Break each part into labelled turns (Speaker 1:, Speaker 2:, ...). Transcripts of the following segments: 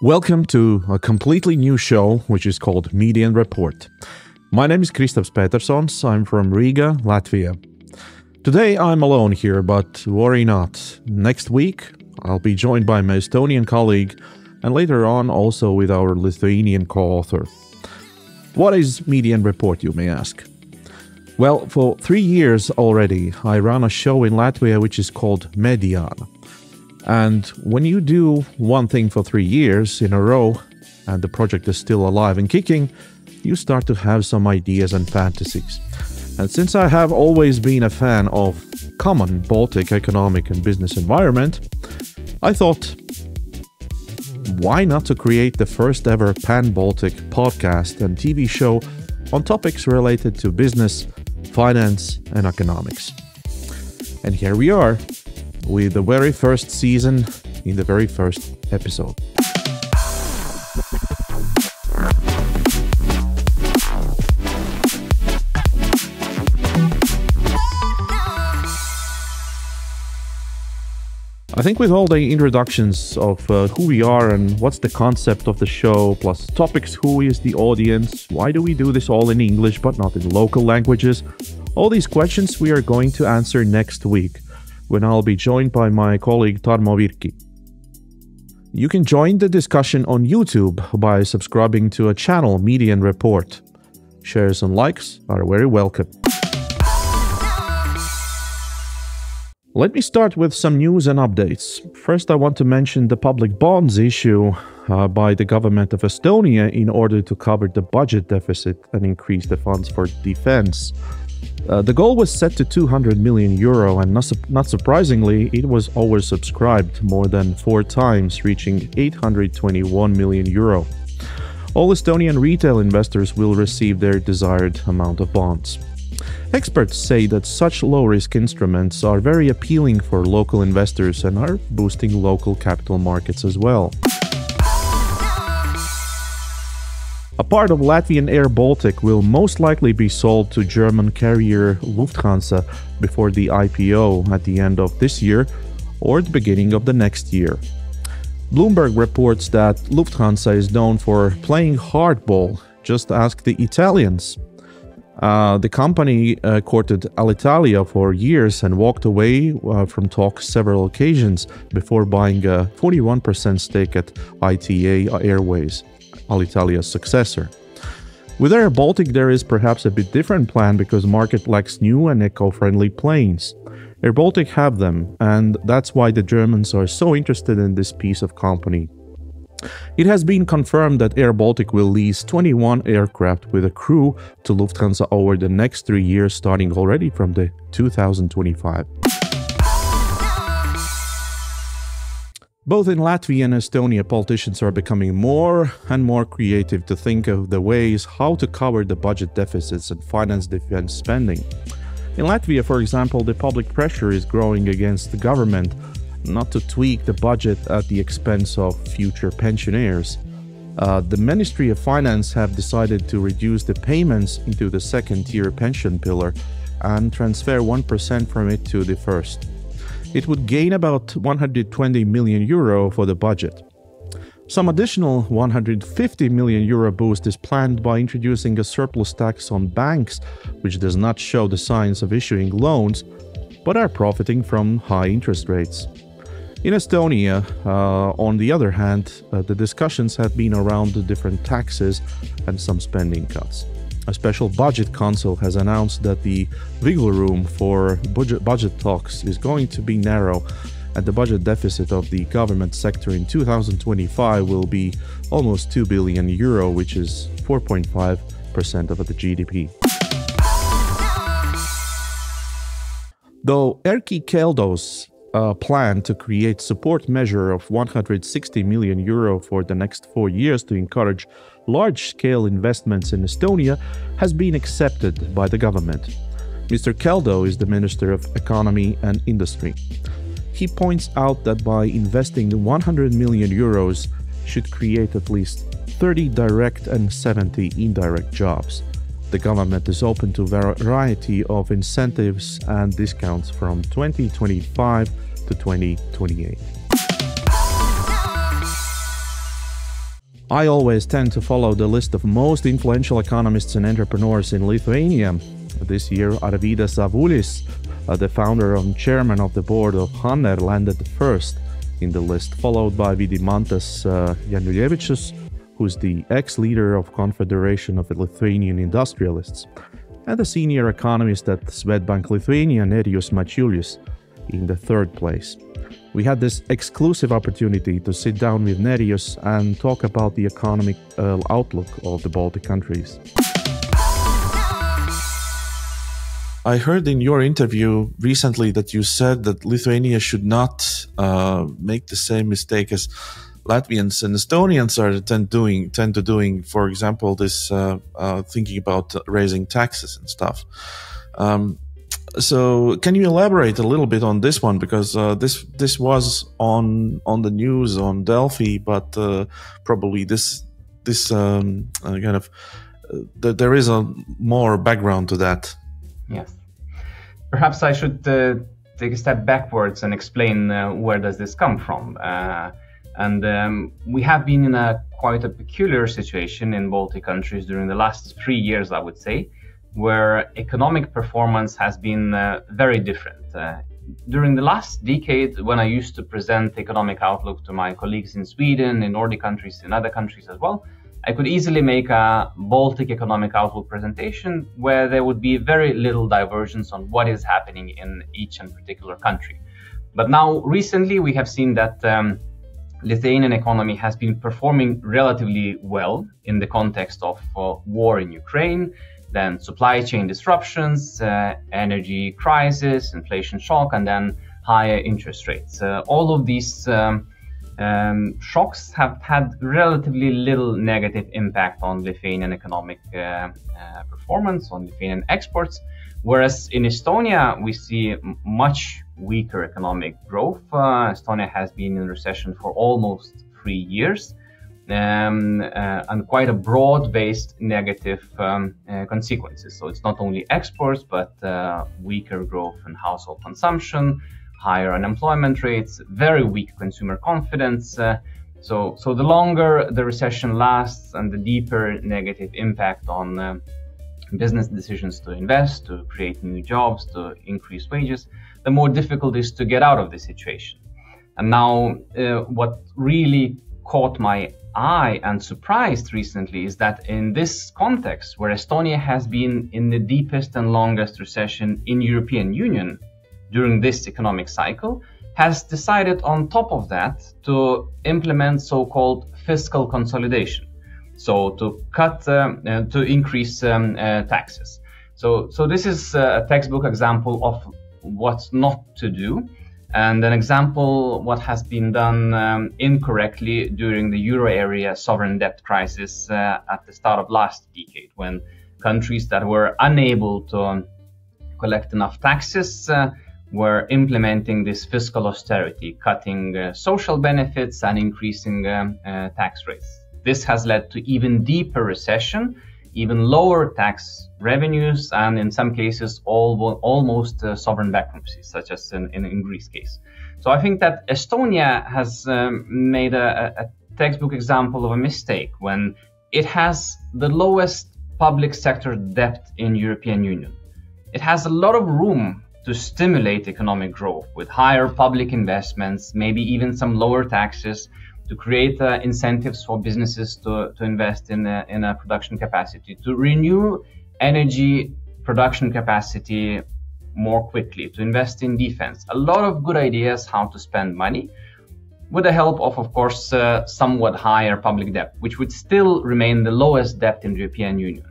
Speaker 1: Welcome to a completely new show, which is called Mediana Report. My name is Kristaps Petersons. I'm from Riga, Latvia. Today I'm alone here, but worry not. Next week I'll be joined by my Estonian colleague and later on also with our Lithuanian co-author. What is Mediana Report, you may ask? Well, for 3 years already I run a show in Latvia which is called Mediana. And when you do one thing for 3 years in a row and the project is still alive and kicking, you start to have some ideas and fantasies. And since I have always been a fan of common Baltic economic and business environment, I thought, why not to create the first ever pan-Baltic podcast and TV show on topics related to business, finance and economics. And here we are, with the very first season in the very first episode. I think with all the introductions of who we are and what's the concept of the show, plus topics, who is the audience, why do we do this all in English but not in local languages, all these questions we are going to answer next week, when I'll be joined by my colleague Tarmo Virki. You can join the discussion on YouTube by subscribing to a channel, Mediana Report. Shares and likes are very welcome. Let me start with some news and updates. First, I want to mention the public bonds issue by the government of Estonia in order to cover the budget deficit and increase the funds for defense. The goal was set to 200 million euro and not surprisingly, it was oversubscribed more than 4 times, reaching 821 million euro. All Estonian retail investors will receive their desired amount of bonds. Experts say that such low-risk instruments are very appealing for local investors and are boosting local capital markets as well. A part of Latvian airBaltic will most likely be sold to German carrier Lufthansa before the IPO at the end of this year or the beginning of the next year. Bloomberg reports that Lufthansa is known for playing hardball. Just ask the Italians. The company courted Alitalia for years and walked away from talks several occasions before buying a 41% stake at ITA Airways, Alitalia's successor. With airBaltic there is perhaps a bit different plan because market lacks new and eco-friendly planes. airBaltic have them, and that's why the Germans are so interested in this piece of company. It has been confirmed that airBaltic will lease 21 aircraft with a crew to Lufthansa over the next 3 years, starting already from the 2025. Both in Latvia and Estonia, politicians are becoming more and more creative to think of the ways how to cover the budget deficits and finance defense spending. In Latvia, for example, the public pressure is growing against the government not to tweak the budget at the expense of future pensioners. The Ministry of Finance have decided to reduce the payments into the second-tier pension pillar and transfer 1% from it to the first. It would gain about 120 million euro for the budget. Some additional 150 million euro boost is planned by introducing a surplus tax on banks, which does not show the signs of issuing loans, but are profiting from high interest rates. In Estonia, on the other hand, the discussions have been around the different taxes and some spending cuts. A special budget council has announced that the wiggle room for budget talks is going to be narrow, and the budget deficit of the government sector in 2025 will be almost 2 billion euro, which is 4.5% of the GDP. Though Erkki Kubber's plan to create support measure of 160 million euro for the next 4 years to encourage large-scale investments in Estonia has been accepted by the government. Mr. Kubber is the Minister of Economy and Industry. He points out that by investing 100 million euros should create at least 30 direct and 70 indirect jobs. The government is open to a variety of incentives and discounts from 2025 to 2028. I always tend to follow the list of most influential economists and entrepreneurs in Lithuania. This year, Valdis Siksnis, the founder and chairman of the board of Hanner, landed first in the list, followed by Vidmantas Janulevičius, who's the ex-leader of Confederation of Lithuanian Industrialists, and the senior economist at Swedbank Lithuania, Nerijus Mačiulis, in the third place. We had this exclusive opportunity to sit down with Nerijus and talk about the economic outlook of the Baltic countries. I heard in your interview recently that you said that Lithuania should not make the same mistake as Latvians and Estonians tend to doing, for example, this thinking about raising taxes and stuff. So can you elaborate a little bit on this one, because this was on the news on Delphi, but probably this kind of there is a more background to that.
Speaker 2: Yes, perhaps I should take a step backwards and explain where does this come from. We have been in quite a peculiar situation in Baltic countries during the last 3 years, I would say, where economic performance has been very different. During the last decade, when I used to present economic outlook to my colleagues in Sweden, in Nordic countries, in other countries as well, I could easily make a Baltic economic outlook presentation where there would be very little divergence on what is happening in each and particular country. But now, recently, we have seen that Lithuanian economy has been performing relatively well in the context of war in Ukraine, then supply chain disruptions, energy crisis, inflation shock, and then higher interest rates. All of these shocks have had relatively little negative impact on Lithuanian economic performance, on Lithuanian exports, whereas in Estonia we see much weaker economic growth. Estonia has been in recession for almost 3 years. And quite a broad-based negative consequences. So it's not only exports, but weaker growth in household consumption, higher unemployment rates, very weak consumer confidence. So the longer the recession lasts and the deeper negative impact on business decisions to invest, to create new jobs, to increase wages, the more difficult it is to get out of this situation. And now what really caught my eye and surprised recently is that in this context, where Estonia has been in the deepest and longest recession in European Union during this economic cycle, has decided on top of that to implement so-called fiscal consolidation. So to cut, to increase taxes. So this is a textbook example of what's not to do. And an example what has been done incorrectly during the euro area sovereign debt crisis at the start of last decade, when countries that were unable to collect enough taxes were implementing this fiscal austerity, cutting social benefits and increasing tax rates. This has led to even deeper recession, even lower tax revenues, and in some cases almost sovereign bankruptcy, such as in Greece case. So I think that Estonia has made a textbook example of a mistake when it has the lowest public sector debt in European Union. It has a lot of room to stimulate economic growth with higher public investments, maybe even some lower taxes, to create incentives for businesses to invest in a production capacity, to renew energy production capacity more quickly, to invest in defense. A lot of good ideas how to spend money with the help of course, somewhat higher public debt, which would still remain the lowest debt in the European Union.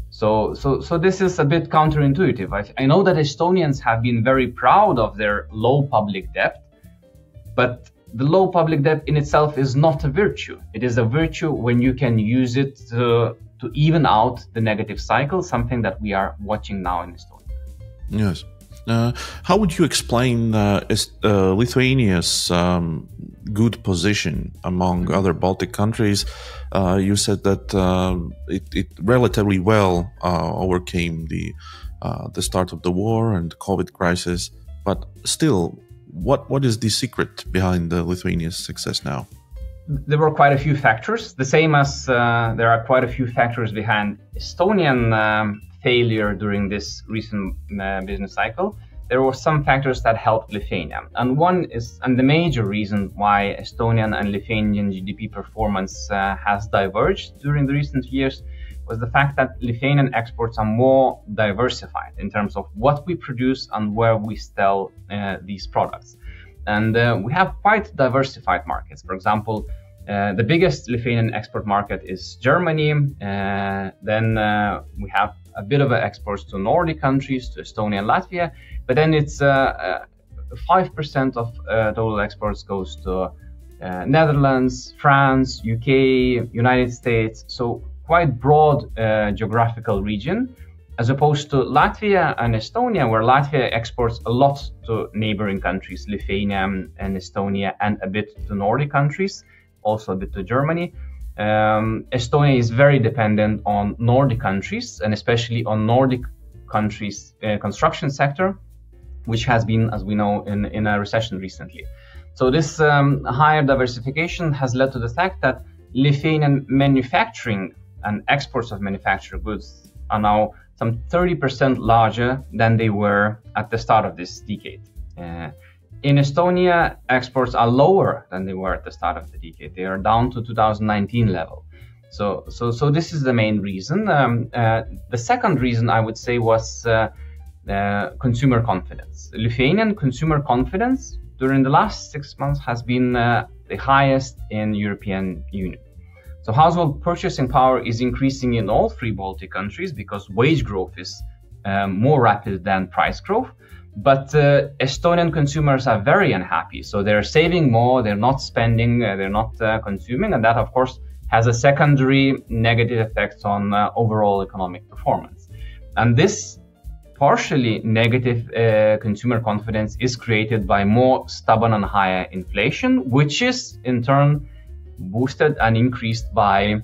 Speaker 2: So this is a bit counterintuitive. I know that Estonians have been very proud of their low public debt, but the low public debt in itself is not a virtue. It is a virtue when you can use it to even out the negative cycle, something that we are watching now in Estonia.
Speaker 1: Yes. How would you explain Lithuania's good position among other Baltic countries? You said that it relatively well overcame the start of the war and the COVID crisis, but still, what is the secret behind Lithuania's success now?
Speaker 2: there were quite a few factors, the same as there are quite a few factors behind Estonian failure during this recent business cycle. There were some factors that helped Lithuania. And the major reason why Estonian and Lithuanian GDP performance has diverged during the recent years was the fact that Lithuanian exports are more diversified in terms of what we produce and where we sell these products. And we have quite diversified markets. For example, the biggest Lithuanian export market is Germany. Then we have a bit of exports to Nordic countries, to Estonia and Latvia. But then it's 5% of total exports goes to Netherlands, France, UK, United States. So quite broad geographical region, as opposed to Latvia and Estonia, where Latvia exports a lot to neighboring countries, Lithuania and Estonia, and a bit to Nordic countries, also a bit to Germany. Estonia is very dependent on Nordic countries, and especially on Nordic countries' construction sector, which has been, as we know, in a recession recently. So this higher diversification has led to the fact that Lithuanian manufacturing and exports of manufactured goods are now some 30% larger than they were at the start of this decade. In Estonia, exports are lower than they were at the start of the decade. They are down to 2019 level. So this is the main reason. The second reason, I would say, was consumer confidence. Lithuanian consumer confidence during the last 6 months has been the highest in European Union. So household purchasing power is increasing in all three Baltic countries because wage growth is more rapid than price growth. But Estonian consumers are very unhappy. So they're saving more, they're not spending, they're not consuming. And that, of course, has a secondary negative effect on overall economic performance. And this partially negative consumer confidence is created by more stubborn and higher inflation, which is in turn boosted and increased by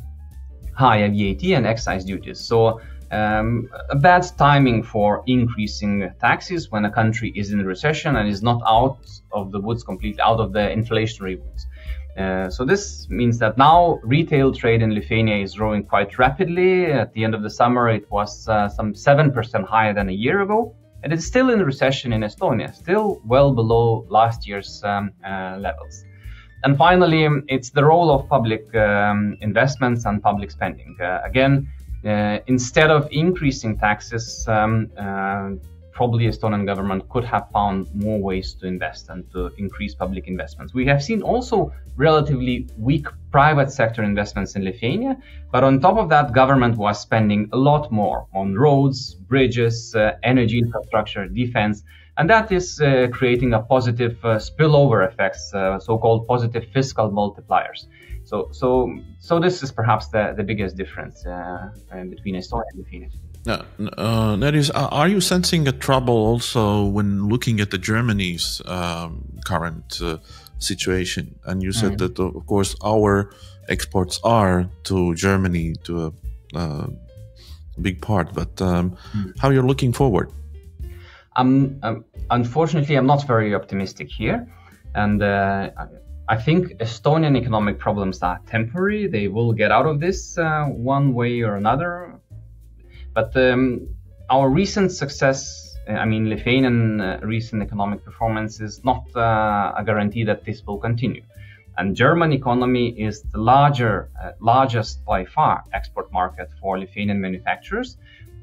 Speaker 2: higher VAT and excise duties. So a bad timing for increasing taxes when a country is in recession and is not out of the woods completely, out of the inflationary woods. So this means that now retail trade in Lithuania is growing quite rapidly. At the end of the summer, it was some 7% higher than a year ago. And it's still in recession in Estonia, still well below last year's levels. And finally, it's the role of public investments and public spending. Again, instead of increasing taxes, probably Estonian government could have found more ways to invest and to increase public investments. We have seen also relatively weak private sector investments in Lithuania, but on top of that, government was spending a lot more on roads, bridges, energy infrastructure, defense, and that is creating a positive spillover effects, so-called positive fiscal multipliers. So this is perhaps the biggest difference between Estonia and Lithuania.
Speaker 1: Nerijus, are you sensing a trouble also when looking at the Germany's current situation? And you said that, of course, our exports are to Germany to a big part, but how you're looking forward?
Speaker 2: Unfortunately, I'm not very optimistic here. And I think Estonian economic problems are temporary. They will get out of this one way or another. But our recent success, Lithuanian recent economic performance is not a guarantee that this will continue. And German economy is the largest by far export market for Lithuanian manufacturers.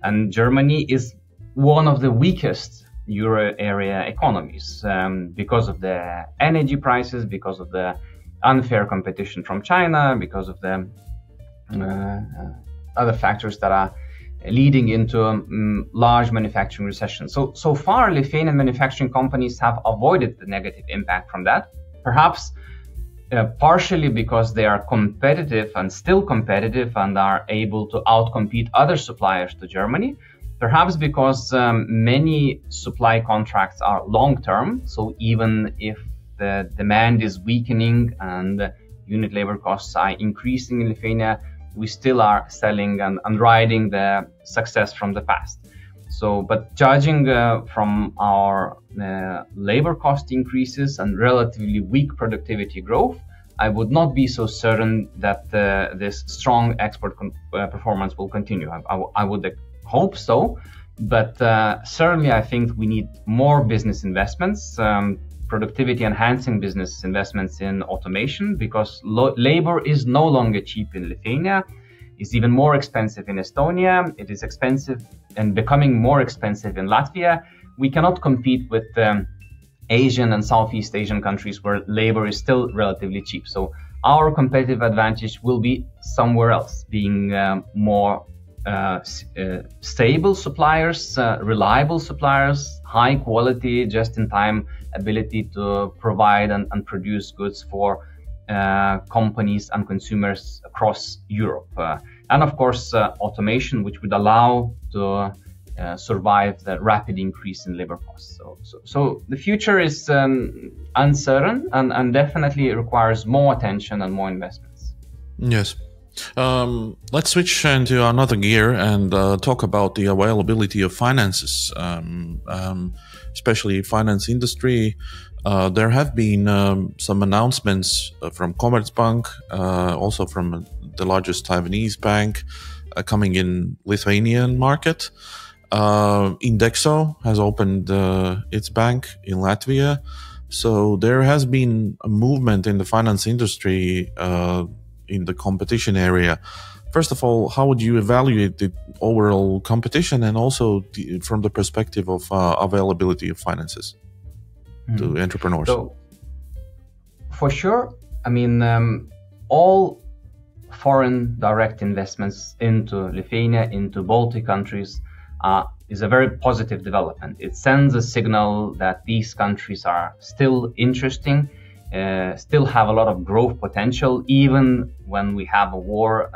Speaker 2: And Germany is one of the weakest Euro area economies because of the energy prices, because of the unfair competition from China, because of the other factors that are leading into large manufacturing recession. So far, Lithuanian manufacturing companies have avoided the negative impact from that, perhaps partially because they are competitive and still competitive and are able to outcompete other suppliers to Germany, perhaps because many supply contracts are long-term, so even if the demand is weakening and unit labor costs are increasing in Lithuania, we still are selling and riding the success from the past. So, but judging from our labor cost increases and relatively weak productivity growth, I would not be so certain that this strong export performance will continue. I would hope so, but certainly I think we need more business investments, productivity enhancing business investments in automation, because labor is no longer cheap in Lithuania. It's even more expensive in Estonia. It is expensive and becoming more expensive in Latvia. We cannot compete with Asian and Southeast Asian countries where labor is still relatively cheap. So our competitive advantage will be somewhere else, being more stable suppliers, reliable suppliers, high quality, just-in-time ability to provide and produce goods for companies and consumers across Europe. And of course, automation, which would allow to survive the rapid increase in labor costs. So the future is uncertain and definitely requires more attention and more investments.
Speaker 1: Yes. Let's switch into another gear and talk about the availability of finances, especially finance industry. There have been some announcements from Commerzbank, also from the largest Taiwanese bank, coming in Lithuanian market. INDEXO has opened its bank in Latvia. So there has been a movement in the finance industry in the competition area. First of all, how would you evaluate the overall competition and also from the perspective of availability of finances to entrepreneurs?
Speaker 2: So, for sure, I mean, all foreign direct investments into Lithuania, into Baltic countries, is a very positive development. It sends a signal that these countries are still interesting, still have a lot of growth potential, even when we have a war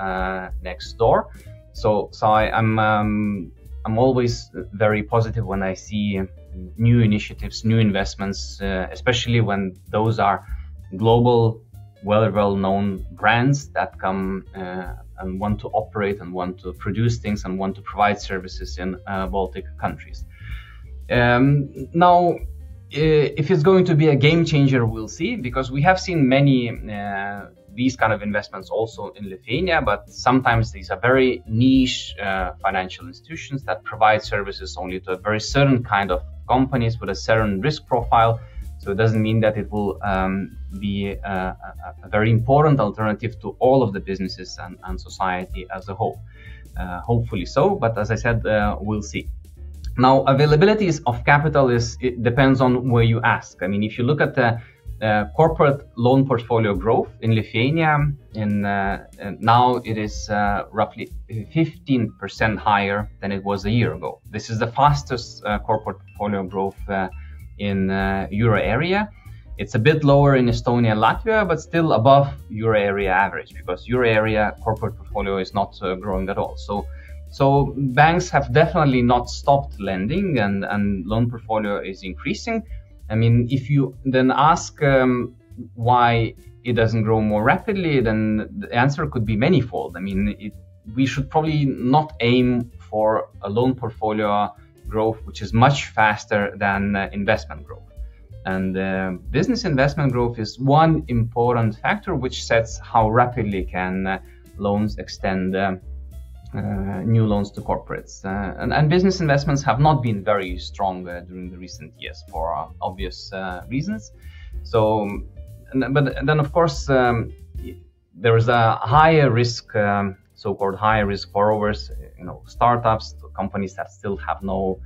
Speaker 2: next door. So I'm always very positive when I see new initiatives, new investments, especially when those are global, well-known brands that come and want to operate and want to produce things and want to provide services in Baltic countries. Now, if it's going to be a game changer, we'll see, because we have seen many these kind of investments also in Lithuania, but sometimes these are very niche financial institutions that provide services only to a very certain kind of companies with a certain risk profile. So it doesn't mean that it will be a very important alternative to all of the businesses and society as a whole. Hopefully so, but as I said, we'll see. Now, availability of capital it depends on where you ask. I mean, if you look at the corporate loan portfolio growth in Lithuania, now it is roughly 15% higher than it was a year ago. This is the fastest corporate portfolio growth in Euro area. It's a bit lower in Estonia and Latvia, but still above Euro area average, because Euro area corporate portfolio is not growing at all. So banks have definitely not stopped lending, and loan portfolio is increasing. I mean, if you then ask why it doesn't grow more rapidly, then the answer could be manifold. I mean, we should probably not aim for a loan portfolio growth which is much faster than investment growth. And business investment growth is one important factor which sets how rapidly can loans extend new loans to corporates. And business investments have not been very strong during the recent years for obvious reasons. So, but then of course, there is a higher risk, so-called higher risk borrowers, startups, companies that still have no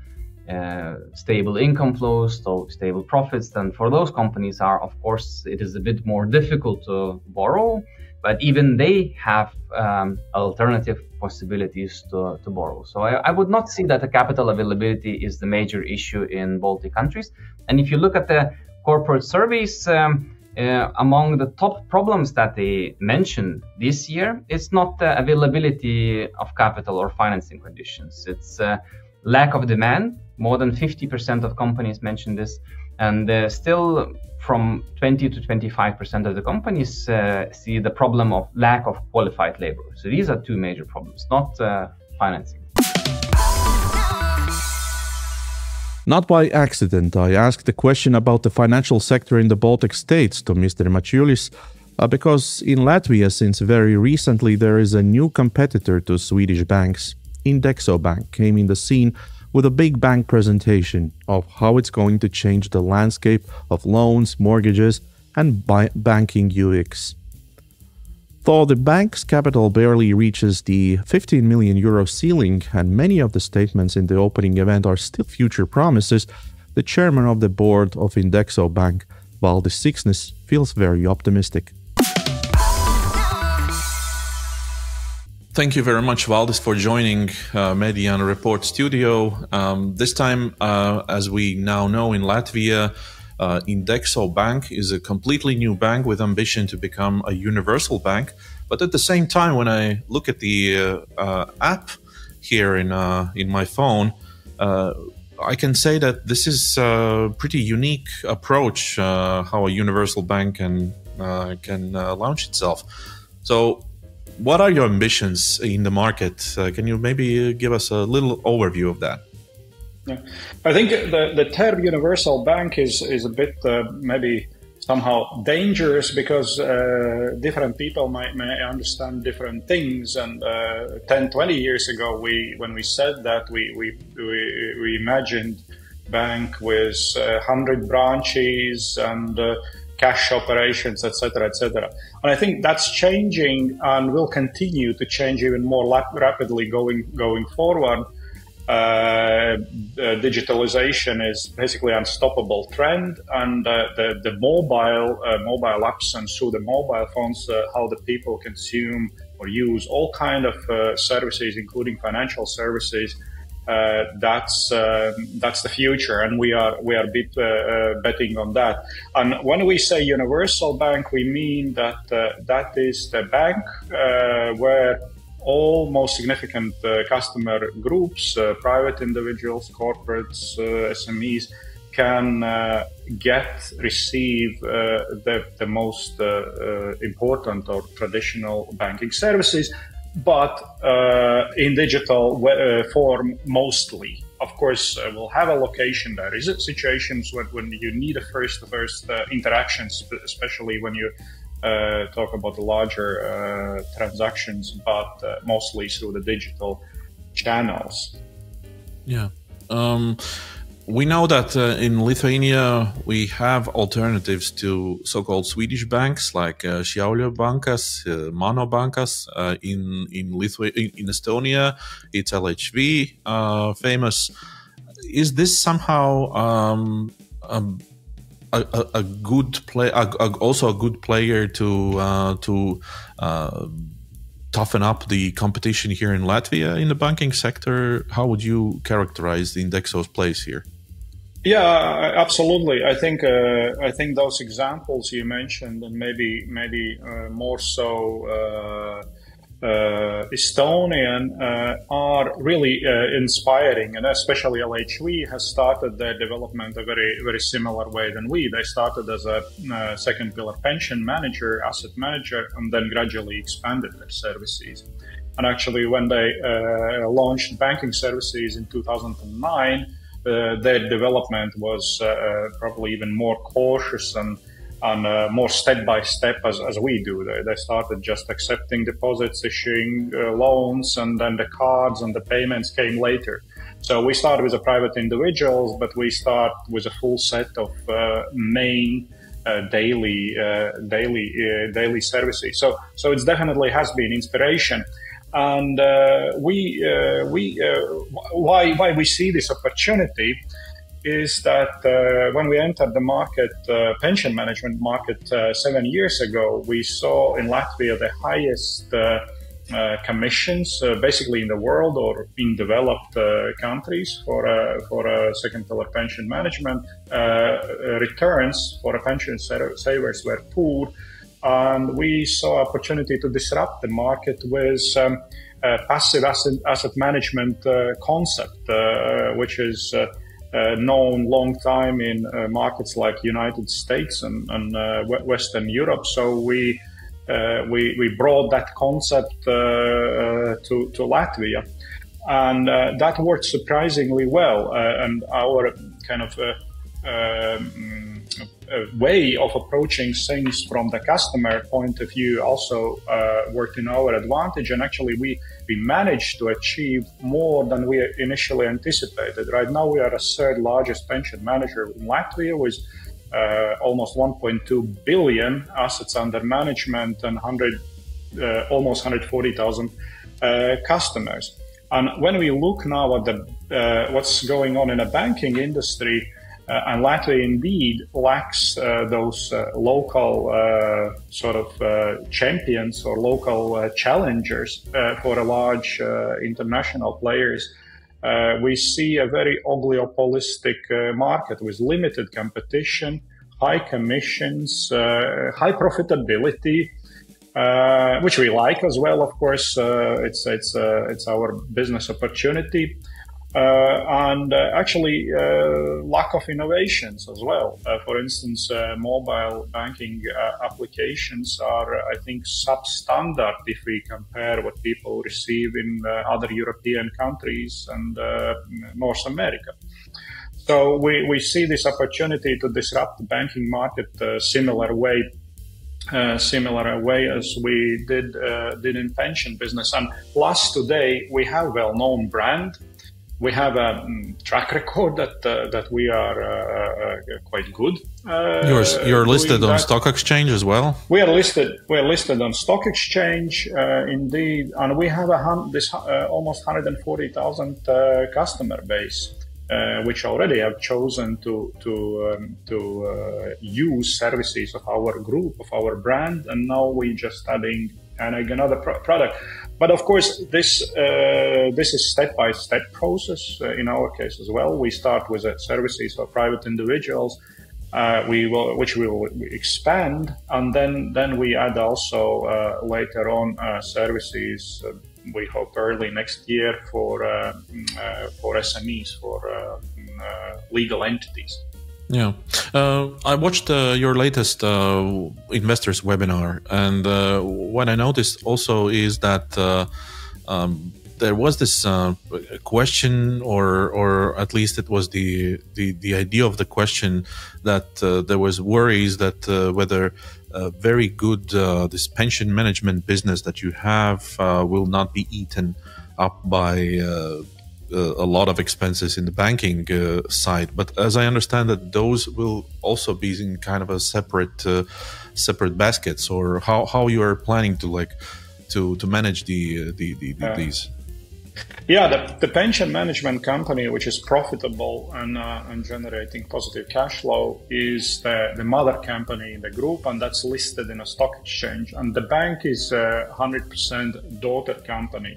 Speaker 2: stable income flows, so stable profits. And for those companies of course, it is a bit more difficult to borrow, but even they have alternative possibilities to borrow. So I would not see that the capital availability is the major issue in Baltic countries. And if you look at the corporate surveys, among the top problems that they mention this year, it's not the availability of capital or financing conditions. It's lack of demand. More than 50% of companies mention this, and still from 20 to 25% of the companies see the problem of lack of qualified labor. So these are two major problems, not financing.
Speaker 1: Not by accident, I asked the question about the financial sector in the Baltic states to Mr. Mačiulis. because in Latvia, since very recently, there is a new competitor to Swedish banks. INDEXO Bank came in the scene with a big bank presentation of how it's going to change the landscape of loans, mortgages, and banking UX. Though the bank's capital barely reaches the 15 million euro ceiling, and many of the statements in the opening event are still future promises, the chairman of the board of INDEXO Bank, Valdis Siksnis, feels very optimistic. Thank you very much, Valdis, for joining Mediana Report studio. This time, as we now know in Latvia, INDEXO Bank is a completely new bank with ambition to become a universal bank. But at the same time, when I look at the app here in my phone, I can say that this is a pretty unique approach how a universal bank can launch itself. So, what are your ambitions in the market? Can you maybe give us a little overview of that?
Speaker 3: Yeah. I think the term universal bank is a bit maybe somehow dangerous because different people may understand different things. And 10, 20 years ago, when we said that, we imagined bank with 100 branches and cash operations, etc., etc. And I think that's changing and will continue to change even more rapidly going forward. Digitalization is basically an unstoppable trend, and the mobile apps and through the mobile phones, how the people consume or use all kind of services, including financial services. That's the future, and we are a bit betting on that. And when we say universal bank, we mean that that is the bank where all most significant customer groups, private individuals, corporates, SMEs, can receive the most important or traditional banking services, but in digital form mostly. Of course, we'll have a location. There is situations when you need a first interactions, especially when you talk about the larger transactions, but mostly through the digital channels.
Speaker 1: Yeah. We know that in Lithuania we have alternatives to so-called Swedish banks like Šiaulių bankas, Mano bankas. In Estonia, it's LHV, famous. Is this somehow a good also a good player to toughen up the competition here in Latvia in the banking sector? How would you characterize the INDEXO's place here?
Speaker 3: Yeah, absolutely. I think those examples you mentioned, and maybe more so Estonian, are really inspiring, and especially LHV has started their development a very similar way than we. They started as a second pillar pension manager, asset manager, and then gradually expanded their services. And actually, when they launched banking services in 2009, their development was probably even more cautious and more step-by-step as we do. They started just accepting deposits, issuing loans, and then the cards and the payments came later. So we started with the private individuals, but we start with a full set of main daily services. So it definitely has been inspiration. And why we see this opportunity is that when we entered the market, pension management market 7 years ago, we saw in Latvia the highest commissions basically in the world or in developed countries for a second pillar pension management. Returns for a pension savers were poor, and we saw opportunity to disrupt the market with passive asset management concept, which is known long time in markets like United States and Western Europe. So we brought that concept to Latvia, and that worked surprisingly well. And our kind of way of approaching things from the customer point of view also worked in our advantage. And actually, we managed to achieve more than we initially anticipated. Right now, we are a third largest pension manager in Latvia with almost 1.2 billion assets under management and almost 140,000 customers. And when we look now at what's going on in the banking industry, and Latvia indeed lacks those local sort of champions or local challengers for a large international players. We see a very oligopolistic market with limited competition, high commissions, high profitability, which we like as well. Of course, it's our business opportunity. And actually lack of innovations as well. For instance, mobile banking applications are, I think, substandard if we compare what people receive in other European countries and North America. So we see this opportunity to disrupt the banking market similar way as we did in pension business. And plus today we have well-known brand. We have a track record that we are quite good.
Speaker 1: You're listed on stock exchange as well.
Speaker 3: We are listed on stock exchange, indeed, and we have almost 140,000 customer base, which already have chosen to use services of our group, of our brand, and now we're just adding another product. But of course, this is step-by-step process in our case as well. We start with services for private individuals, which we will expand, and then we add also later on services. We hope early next year for SMEs, for legal entities.
Speaker 1: Yeah, I watched your latest investors webinar, and what I noticed also is that there was this question, or at least it was the idea of the question that there was worries that whether very good this pension management business that you have will not be eaten up by a lot of expenses in the banking side. But as I understand that those will also be in kind of a separate baskets, or how you are planning to to manage these.
Speaker 3: Yeah, the pension management company, which is profitable and generating positive cash flow, is the mother company in the group, and that's listed in a stock exchange. And the bank is 100% daughter company.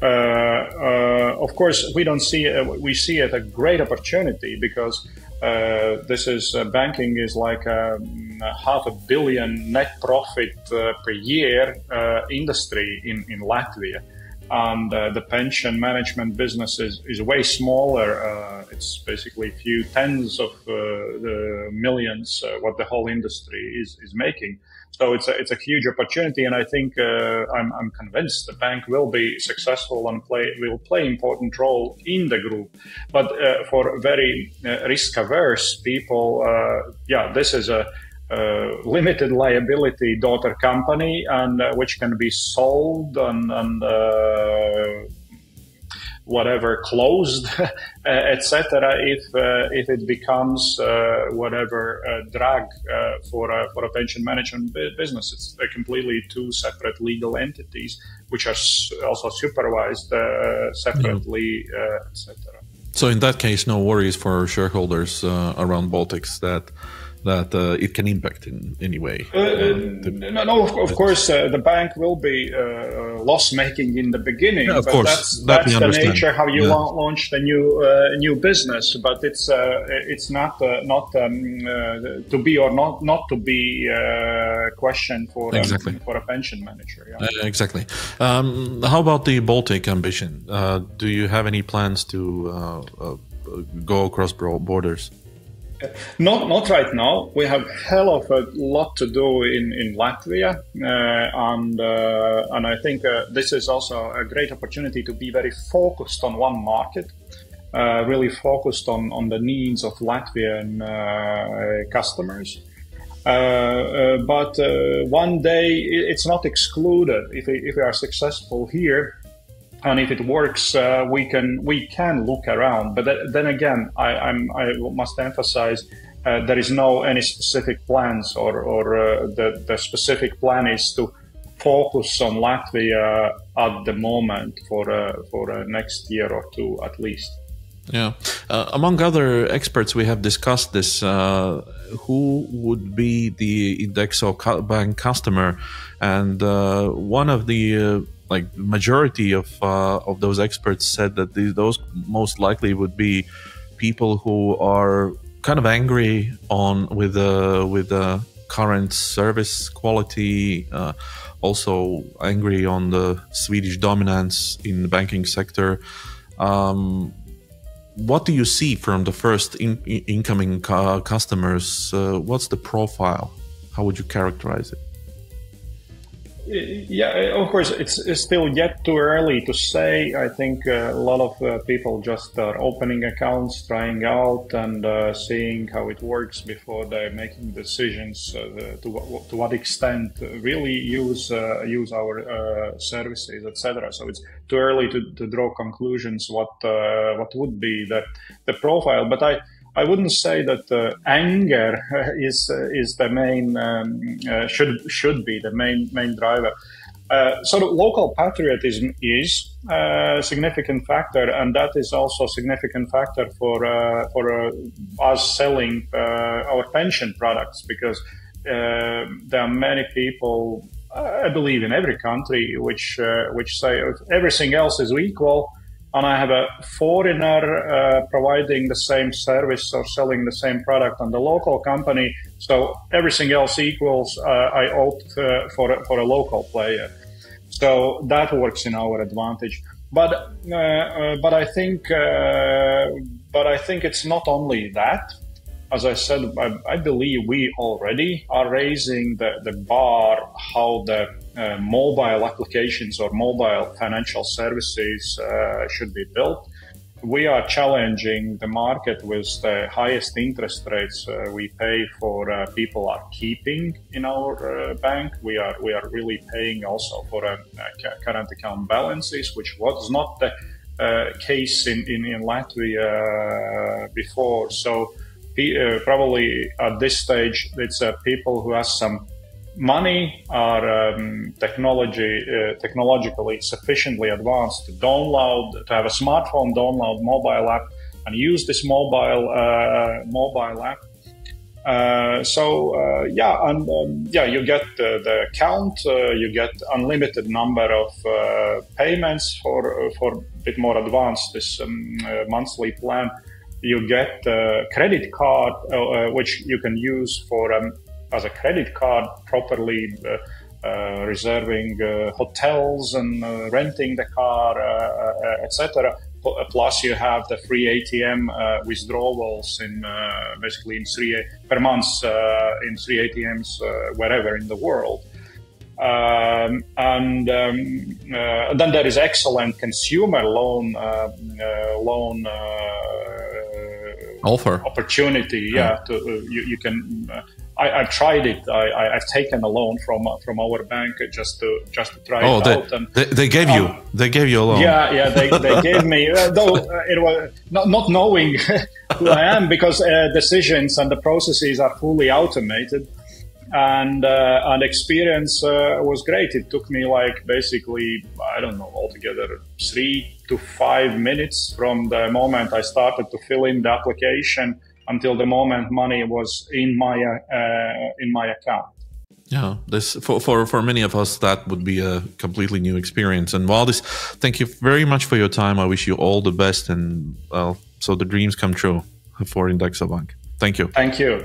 Speaker 3: Of course, we see it a great opportunity because this is banking is like $500 million net profit per year industry in Latvia, and the pension management business is way smaller. It's basically a few tens of the millions what the whole industry is making. So it's a huge opportunity, and I think I'm convinced the bank will be successful and will play important role in the group. But for very risk-averse people, this is a limited liability daughter company, and which can be sold and whatever closed, etc. If it becomes whatever drag for a pension management business. It's completely two separate legal entities which are also supervised separately, etc.
Speaker 1: So in that case, no worries for shareholders around Baltics that it can impact in any way.
Speaker 3: No, of course, the bank will be loss-making in the beginning.
Speaker 1: Yeah, of
Speaker 3: but
Speaker 1: course,
Speaker 3: that's the nature how you launch the new business. But it's not to be or not to be question for a pension manager. Yeah.
Speaker 1: Exactly. How about the Baltic ambition? Do you have any plans to go across borders?
Speaker 3: Not right now. We have hell of a lot to do in Latvia, and I think this is also a great opportunity to be very focused on one market. really focused on the needs of Latvian customers. But one day it's not excluded if we are successful here, and if it works, we can look around. But then again, I must emphasize there is no any specific plans, or the specific plan is to focus on Latvia at the moment for next year or two at least.
Speaker 1: Yeah. Among other experts, we have discussed this. Who would be the INDEXO Bank customer? And one of the majority of those experts said that those most likely would be people who are kind of angry with the current service quality, also angry on the Swedish dominance in the banking sector. What do you see from the first incoming customers? What's the profile? How would you characterize it?
Speaker 3: Yeah, of course, it's still yet too early to say. I think a lot of people just are opening accounts, trying out and seeing how it works before they're making decisions to what extent really use our services, etc. So it's too early to draw conclusions what would be the profile. But I wouldn't say that anger is the main should be the main driver. So the local patriotism is a significant factor, and that is also a significant factor for us selling our pension products, because there are many people, I believe, in every country which say if everything else is equal, and I have a foreigner providing the same service or selling the same product on the local company, so everything else equals, I opt for a local player. So that works in our advantage. But I think it's not only that. As I said, I believe we already are raising the bar how the mobile applications or mobile financial services should be built. We are challenging the market with the highest interest rates we pay for people are keeping in our bank. We are really paying also for current account balances, which was not the case in Latvia before. So probably at this stage, it's people who have some money, are technologically sufficiently advanced to have a smartphone, download mobile app, and use this mobile app. You get the account, you get unlimited number of payments for a bit more advanced this monthly plan. You get a credit card, which you can use for as a credit card, properly reserving hotels and renting the car, etc. Plus, you have the free ATM withdrawals basically in per month in 3 ATMs wherever in the world. And then there is excellent consumer loan
Speaker 1: offer
Speaker 3: opportunity. You can. I've tried it. I've taken a loan from our bank just to try it out. And
Speaker 1: they gave you a loan.
Speaker 3: Yeah, they gave me. Though it was not knowing who I am, because decisions and the processes are fully automated, and experience was great. It took me basically, I don't know, altogether 3 to 5 minutes from the moment I started to fill in the application until the moment money was in my account.
Speaker 1: Yeah, this for many of us that would be a completely new experience. And Valdis, thank you very much for your time. I wish you all the best, and so the dreams come true for INDEXO Bank. Thank you.
Speaker 3: Thank you.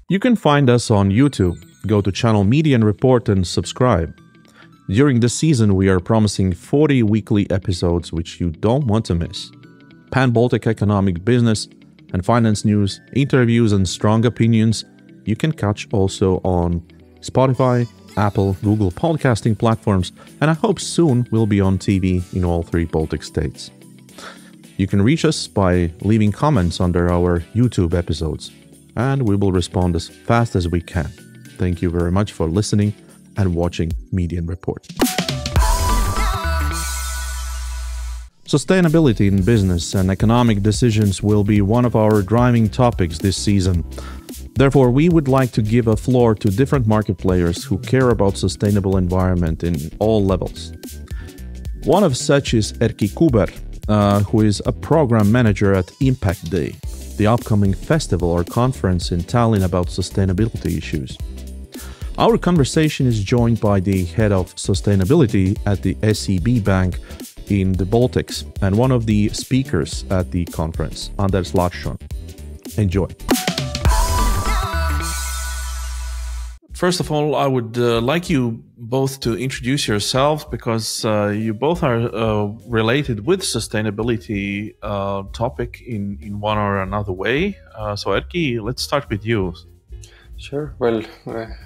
Speaker 1: You can find us on YouTube. Go to channel Mediana Report and subscribe. During this season, we are promising 40 weekly episodes which you don't want to miss. Pan-Baltic economic business, and finance news, interviews, and strong opinions you can catch also on Spotify, Apple, Google podcasting platforms, and I hope soon we'll be on TV in all 3 Baltic states. You can reach us by leaving comments under our YouTube episodes, and we will respond as fast as we can. Thank you very much for listening and watching Mediana Report. Sustainability in business and economic decisions will be one of our driving topics this season. Therefore, we would like to give a floor to different market players who care about sustainable environment in all levels. One of such is Erkki Kubber, who is a program manager at Impact Day, the upcoming festival or conference in Tallinn about sustainability issues. Our conversation is joined by the head of sustainability at the SEB Bank in the Baltics and one of the speakers at the conference, Anders Larsson. Enjoy. First of all, I would like you both to introduce yourselves because you both are related with sustainability topic in one or another way. So Erkki, let's start with you.
Speaker 4: Sure. Well,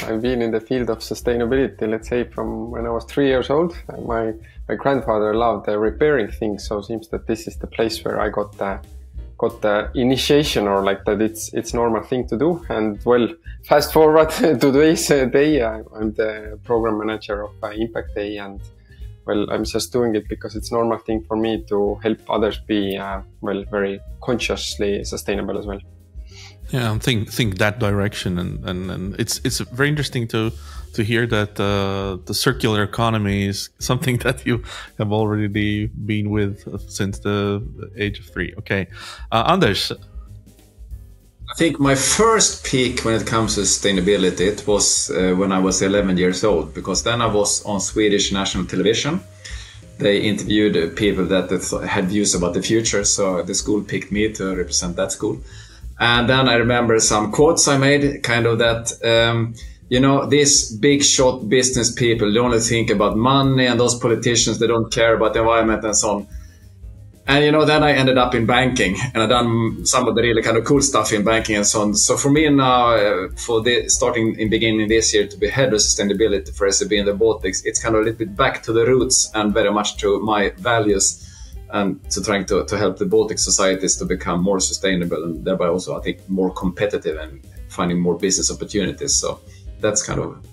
Speaker 4: I've been in the field of sustainability, let's say, from when I was 3 years old. My grandfather loved repairing things, so it seems that this is the place where I got the initiation, or like that it's normal thing to do. And well, fast forward to today's day, I'm the program manager of Impact Day, and well, I'm just doing it because it's normal thing for me to help others be well, very consciously sustainable as well.
Speaker 1: Yeah, and think that direction, and it's very interesting to hear that the circular economy is something that you have already been with since the age of 3. Okay, Anders.
Speaker 5: I think my first peak when it comes to sustainability, it was when I was 11 years old, because then I was on Swedish national television. They interviewed people that had views about the future, so the school picked me to represent that school. And then I remember some quotes I made, kind of that, you know, these big shot business people, they only think about money, and those politicians, they don't care about the environment and so on. And, you know, then I ended up in banking, and I've done some of the really kind of cool stuff in banking and so on. So for me now, starting in beginning this year to be head of sustainability for SEB in the Baltics, it's kind of a little bit back to the roots and very much to my values, and to trying to help the Baltic societies to become more sustainable, and thereby also, I think, more competitive and finding more business opportunities. So that's kind of,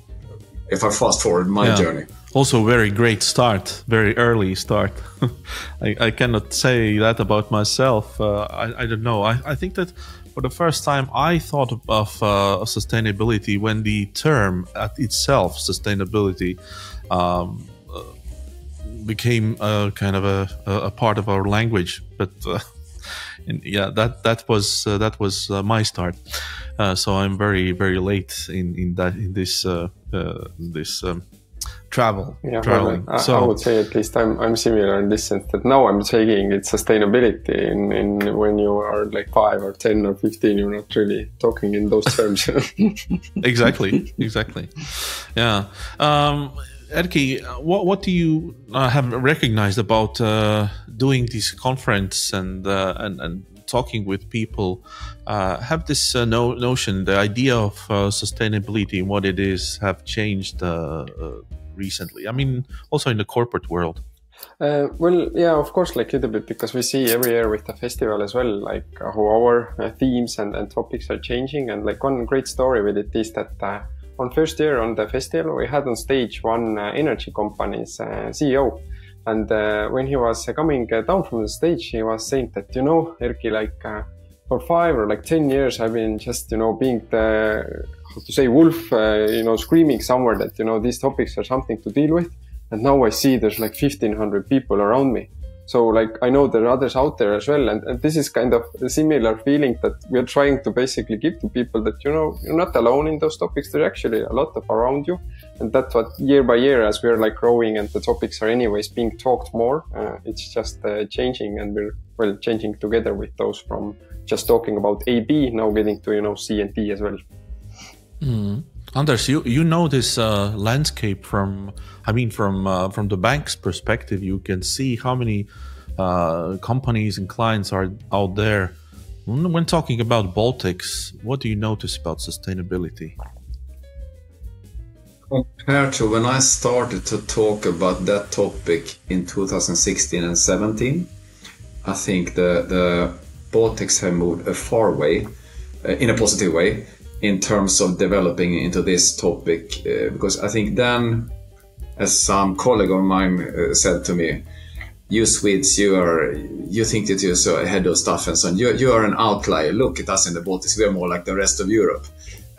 Speaker 5: if I fast forward my journey.
Speaker 1: Also very great start, very early start. I cannot say that about myself. I don't know. I think that for the first time I thought of sustainability when the term at itself, sustainability, became kind of a part of our language, but yeah, that was my start. So I'm very late in this traveling.
Speaker 4: Well, I would say at least I'm similar in this sense that now I'm taking it sustainability in when you are like 5 or 10 or 15, you're not really talking in those terms.
Speaker 1: Exactly. Yeah. Erkki, what do you have recognized about doing this conference and talking with people? Have this notion, the idea of sustainability and what it is, have changed recently? I mean, also in the corporate world.
Speaker 4: Well, yeah, of course, like a little bit, because we see every year with the festival as well, like how our themes and topics are changing. And like one great story with it is that on first year on the festival, we had on stage one energy company's CEO. And when he was coming down from the stage, he was saying that, you know, Erkki, like for 5 or like 10 years, I've been just, you know, being the, how to say, wolf, you know, screaming somewhere that, you know, these topics are something to deal with. And now I see there's like 1,500 people around me. So like, I know there are others out there as well. And this is kind of a similar feeling that we're trying to basically give to people, that, you know, you're not alone in those topics. There's actually a lot of around you. And that's what year by year, as we're like growing and the topics are anyways being talked more, it's just changing, and we're, well, changing together with those from just talking about A, B, now getting to, you know, C and D as well.
Speaker 1: Mm. Anders, you know this landscape from, I mean, from the bank's perspective. You can see how many companies and clients are out there When talking about Baltics, what do you notice about sustainability?
Speaker 5: Compared to when I started to talk about that topic in 2016 and 17, I think the Baltics have moved a far way, in a positive way, in terms of developing into this topic. Because I think then, as some colleague of mine said to me, you Swedes, you think that you're so ahead of stuff and so on. You are an outlier. Look at us in the Baltics. We are more like the rest of Europe.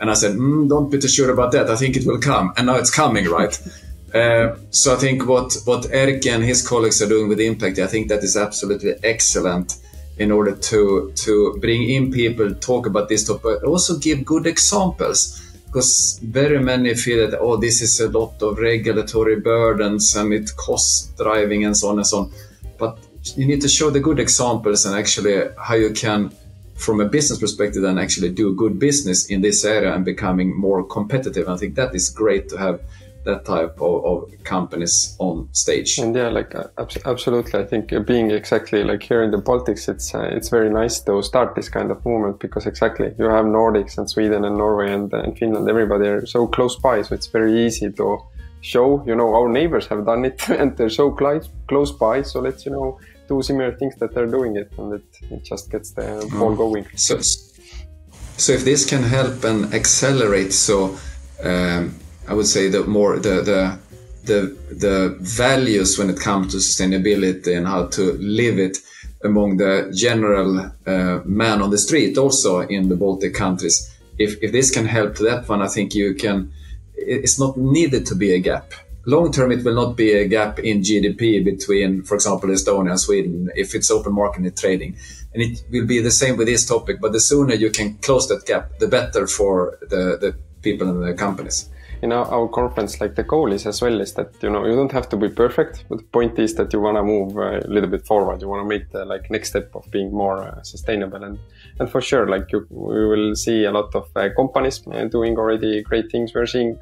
Speaker 5: And I said, don't be too sure about that. I think it will come. And now it's coming, right? So I think what Erkki and his colleagues are doing with Impact, I think that is absolutely excellent in order to bring in people, talk about this topic, but also give good examples. Because very many feel that, this is a lot of regulatory burdens and it costs driving and so on and so on. But you need to show the good examples and actually how you can, from a business perspective, then actually do good business in this area and becoming more competitive. I think that is great to have that type of companies on stage.
Speaker 4: And yeah, like absolutely. I think being exactly like here in the Baltics, it's very nice to start this kind of movement because exactly you have Nordics and Sweden and Norway and Finland, everybody are so close by. So it's very easy to show, our neighbors have done it and they're so close by. So let's, do similar things that they're doing it, and it just gets the ball going.
Speaker 5: So if this can help and accelerate, I would say the values when it comes to sustainability and how to live it among the general man on the street, also in the Baltic countries. If this can help to that one, I think it's not needed to be a gap. Long term, it will not be a gap in GDP between, for example, Estonia and Sweden, if it's open market trading. And it will be the same with this topic, but the sooner you can close that gap, the better for the people and the companies.
Speaker 4: In our conference, like the goal is as well is that, you don't have to be perfect, but the point is that you want to move a little bit forward. You want to make the next step of being more sustainable. And for sure, we will see a lot of companies doing already great things. We're seeing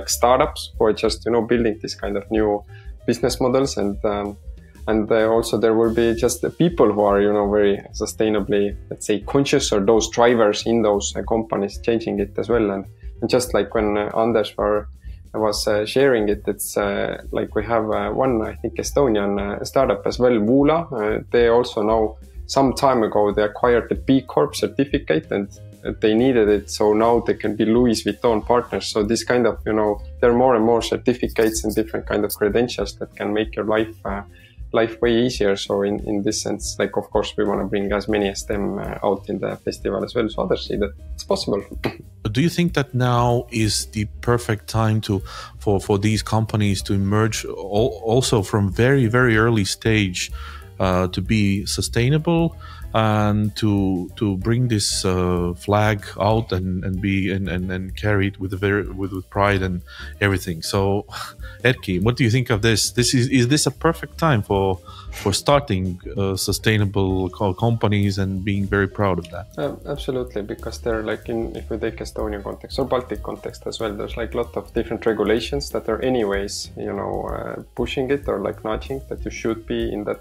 Speaker 4: startups who are just, building this kind of new business models. And also there will be just the people who are, very sustainably, let's say, conscious, or those drivers in those companies changing it as well. And just like when Anders was sharing it, it's we have one, I think, Estonian startup as well, Vula. They also now, some time ago, they acquired the B Corp certificate and they needed it. So now they can be Louis Vuitton partners. So this kind of, there are more and more certificates and different kind of credentials that can make your life way easier. So in this sense, of course, we want to bring as many as them out in the festival as well, so others see that it's possible.
Speaker 1: Do you think that now is the perfect time for these companies to emerge also from very, very early stage to be sustainable and to bring this flag out and carry it with pride and everything? So, Erkki, what do you think of this? Is this a perfect time for starting sustainable companies and being very proud of that?
Speaker 4: Absolutely, because they're if we take Estonian context or Baltic context as well, there's a lot of different regulations that are anyways, pushing it or nudging that you should be in that.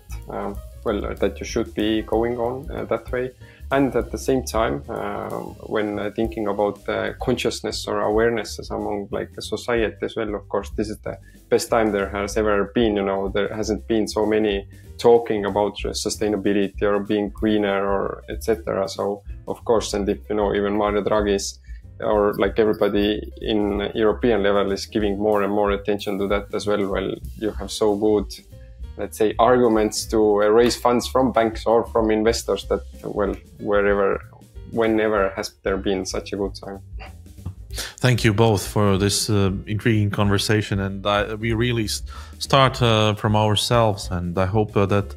Speaker 4: That you should be going on that way. And at the same time, when thinking about consciousness or awareness among a society as well, of course, this is the best time there has ever been. There hasn't been so many talking about sustainability or being greener or etc. So, of course, and if, even Mario Draghi's or everybody in European level is giving more and more attention to that as well, you have so good, let's say, arguments to raise funds from banks or from investors that, whenever has there been such a good time.
Speaker 1: Thank you both for this intriguing conversation, and we really start from ourselves, and I hope that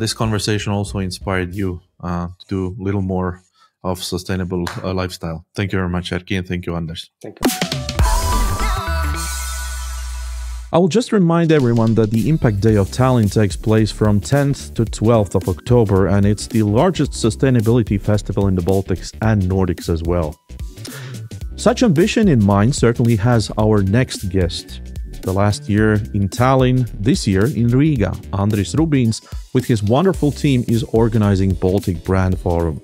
Speaker 1: this conversation also inspired you to do a little more of sustainable lifestyle. Thank you very much, Erkki, and thank you, Anders.
Speaker 4: Thank you.
Speaker 1: I will just remind everyone that the Impact Day of Tallinn takes place from 10th to 12th of October, and it's the largest sustainability festival in the Baltics and Nordics as well. Such ambition in mind certainly has our next guest. the last year in Tallinn, this year in Riga. Andris Rubīns, with his wonderful team, is organizing Baltic Brand Forum,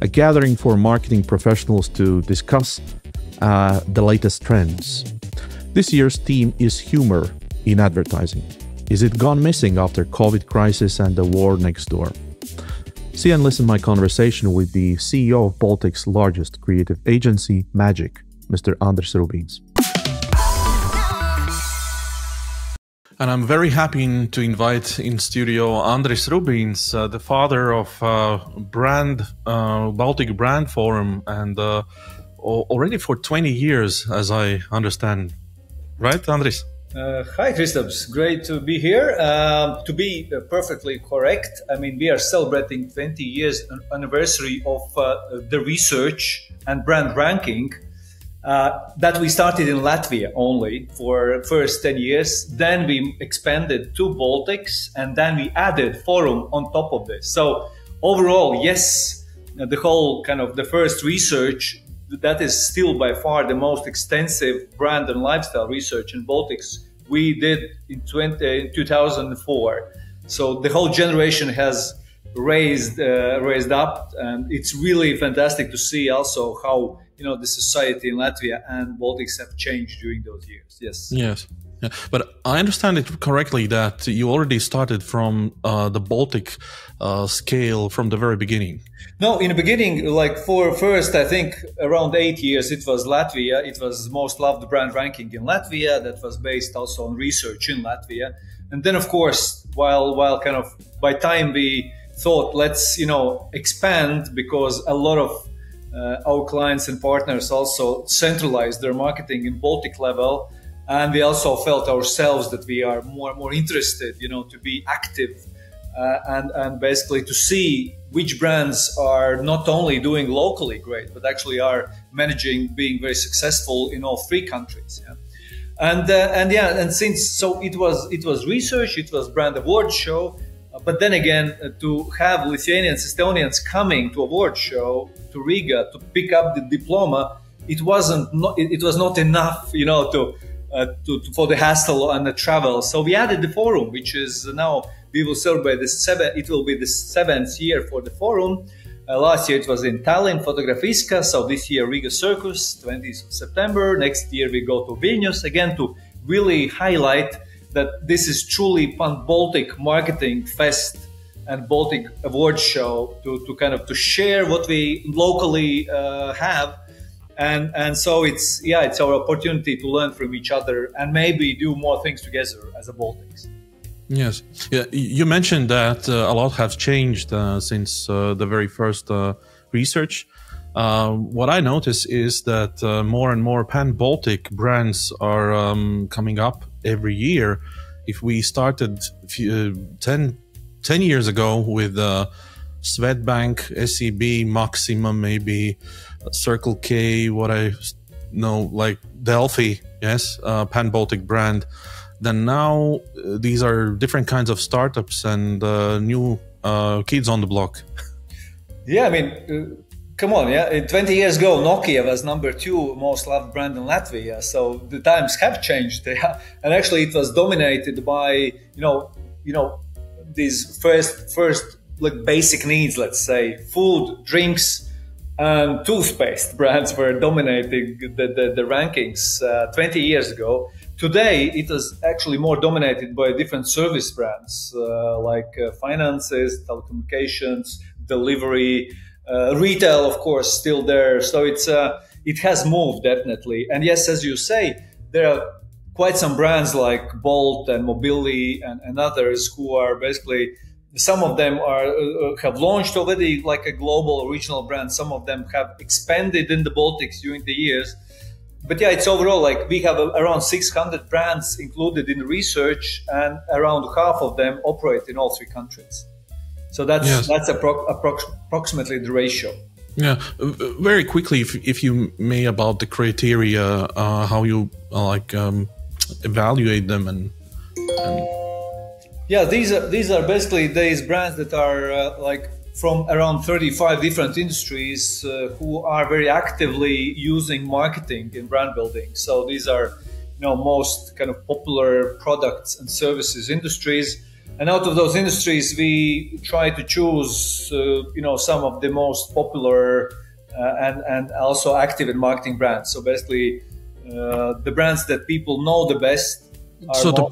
Speaker 1: a gathering for marketing professionals to discuss the latest trends. This year's theme is humor in advertising. Is it gone missing after COVID crisis and the war next door? See and listen my conversation with the CEO of Baltic's largest creative agency, Magic, Mr. Andris Rubīns. And I'm very happy to invite in studio Andris Rubīns, the father of Baltic Brand Forum, and already for 20 years, as I understand. Right, Andris?
Speaker 6: Hi, Kristaps. Great to be here. To be perfectly correct, I mean, we are celebrating 20 years anniversary of the research and brand ranking that we started in Latvia only for first 10 years. Then we expanded to Baltics, and then we added Forum on top of this. So overall, yes, the whole kind of the first research, that is still by far the most extensive brand and lifestyle research in Baltics we did in 2004. So the whole generation has raised up, and it's really fantastic to see also how, you know, the society in Latvia and Baltics have changed during those years. Yes.
Speaker 1: Yes. Yeah. But I understand it correctly that you already started from the Baltic scale from the very beginning.
Speaker 6: No, in the beginning, like for first, I think around 8 years, it was Latvia. It was most loved brand ranking in Latvia. That was based also on research in Latvia. And then, of course, while kind of by time we thought, let's, you know, expand, because a lot of our clients and partners also centralized their marketing in Baltic level. And we also felt ourselves that we are more interested, you know, to be active and basically to see which brands are not only doing locally great, but actually are managing, being very successful in all three countries. Yeah? And since so it was research, it was brand award show, but then again to have Lithuanians, Estonians coming to award show to Riga to pick up the diploma, it was not enough, you know, for the hassle and the travel. So we added the forum, which is now we will celebrate it will be the 7th year for the forum. Last year it was in Tallinn, Fotografiska. So this year Riga Circus, 20th of September. Next year we go to Vilnius again to really highlight that this is truly Pan-Baltic marketing fest and Baltic award show to kind of to share what we locally have. And so it's our opportunity to learn from each other and maybe do more things together as a Baltics.
Speaker 1: Yes. Yeah. You mentioned that a lot has changed since the very first research. What I notice is that more and more Pan-Baltic brands are coming up every year. If we started 10 years ago with Swedbank, SEB, Maximum, maybe Circle K, what I know, like Delphi, yes, Pan-Baltic brand. Then now these are different kinds of startups and new kids on the block.
Speaker 6: Yeah, I mean, come on, yeah. 20 years ago, Nokia was #2 most loved brand in Latvia. So the times have changed, yeah. And actually, it was dominated by you know these first like basic needs, let's say, food, drinks, and toothpaste brands were dominating the rankings 20 years ago. Today, it is actually more dominated by different service brands like finances, telecommunications, delivery, retail, of course, still there. So it has moved definitely. And yes, as you say, there are quite some brands like Bolt and Mobili and others who are basically, some of them have launched already like a global regional brand. Some of them have expanded in the Baltics during the years. But yeah, it's overall like we have around 600 brands included in research, and around half of them operate in all three countries. So that's approximately the ratio.
Speaker 1: Yeah, very quickly, if you may, about the criteria, how you evaluate them and.
Speaker 6: Yeah, these are basically these brands that are like from around 35 different industries who are very actively using marketing in brand building. So these are, most kind of popular products and services industries. And out of those industries, we try to choose, some of the most popular and also active in marketing brands. So basically, the brands that people know the best.
Speaker 1: So the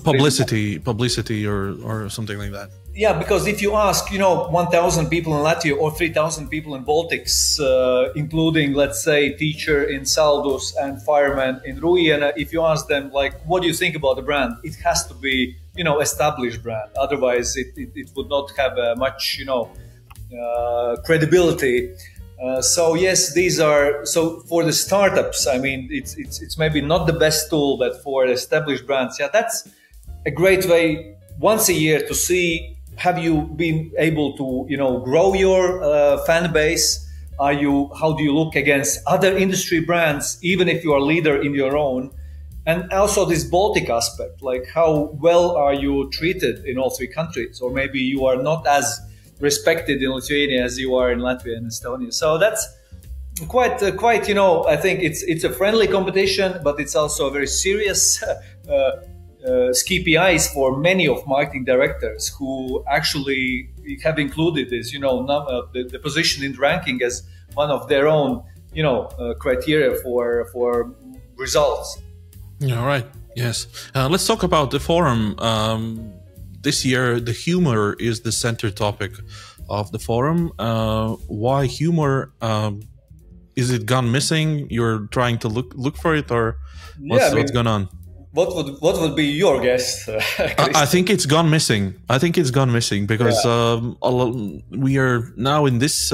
Speaker 1: publicity or something like that.
Speaker 6: Yeah, because if you ask, 1,000 people in Latvia or 3,000 people in Baltics, including, let's say, teacher in Saldus and fireman in Ruiena, if you ask them, like, what do you think about the brand? It has to be, established brand. Otherwise, it would not have much, credibility. So yes, so for the startups, I mean, it's maybe not the best tool, but for established brands, yeah, that's a great way once a year to see, have you been able to, grow your fan base? How do you look against other industry brands, even if you are a leader in your own? And also this Baltic aspect, like how well are you treated in all three countries? Or maybe you are not as respected in Lithuania as you are in Latvia and Estonia. So that's quite, I think it's a friendly competition, but it's also a very serious KPIs for many of marketing directors who actually have included this, the position in the ranking as one of their own, criteria for results.
Speaker 1: All right. Yes. Let's talk about the forum. This year, the humor is the center topic of the forum. Why humor? Is it gone missing? You're trying to look for it, or what's going on?
Speaker 6: What would be your guess?
Speaker 1: I think it's gone missing. I think it's gone missing because we are now in this